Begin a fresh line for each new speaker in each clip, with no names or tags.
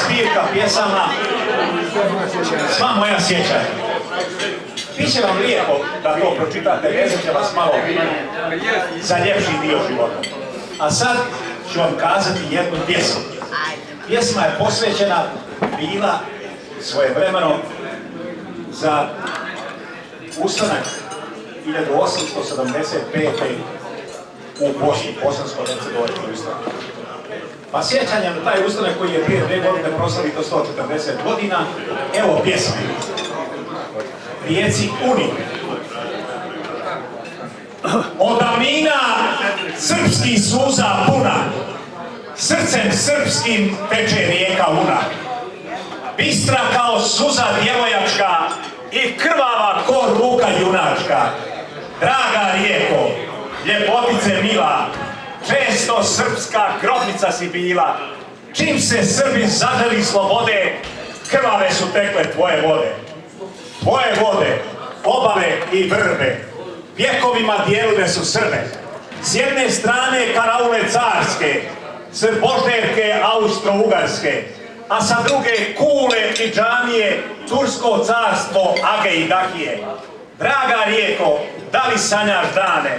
zbirka pjesama Sva moja sjećanja. Biće vam lijepo da to pročitate, vezat će vas malo za ljepši dio života. A sad ću vam kazati jednu pjesmu. Pjesma je posvećena bila svojevremeno za ustanak 1875. u Bosni, Bosansko-hercegovački ustanak. Pa sjećanja na taj ustanak koji je prije 2 godine proslavito 140 godina, evo pjesme. Rijeci Uni. Od davnina srpskih suza puna, srcem srpskim teče rijeka Una. Bistra kao suza djevojačka i krvava ko ruka junačka. Draga rijeko, ljepotice mila, često srpska grobnica si bila. Čim se Srbi zaželi slobode, krvave su tekle tvoje vode. Tvoje vode, obale i vrbe, vjekovima dijelile su Srbe. S jedne strane karaule carske, srbožderke austro-ugarske, a sa druge kule i džamije, tursko carstvo Age i Dakije. Draga rijeko, da li sanjaš dane,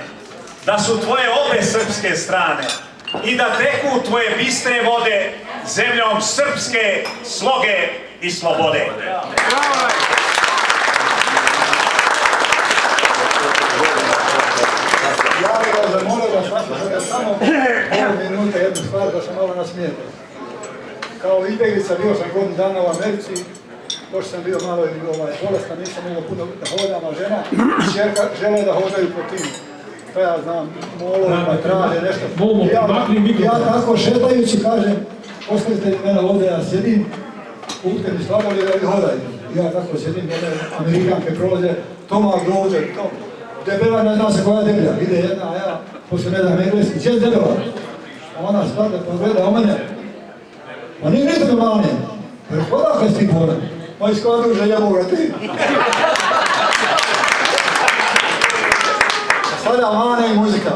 da su tvoje obe srpske strane i da teku tvoje bistre vode zemljom srpske sloge i slobode.
Ja bih vas zamolio da saslušate samo pol minute jednu stvar da se malo nasmijete. Kao izbjeglica bio sam godinu dana u Americi, pošto sam bio malo bolestan, nisam mogao puno da hodam, a žena i čerka žele da hodaju po tim, to ja znam, molovima, traže nešto. Ja tako šetajući kažem, ostavite mene ovdje, ja sjedim, kupite mi sladolje i hodajte. Ja tako sjedim, jedne Amerikanke prolaze, Tomak dođe, to. Debela, ne zna se koja je deblja. Ide jedna, a ja poslije ne znam engleski. Če je debela? A ona stade pa gleda o mene. Pa nije niti normalne. Pa odakle si ti poran? Pa iz koja duže jeboga ti. Sada mane i muzika.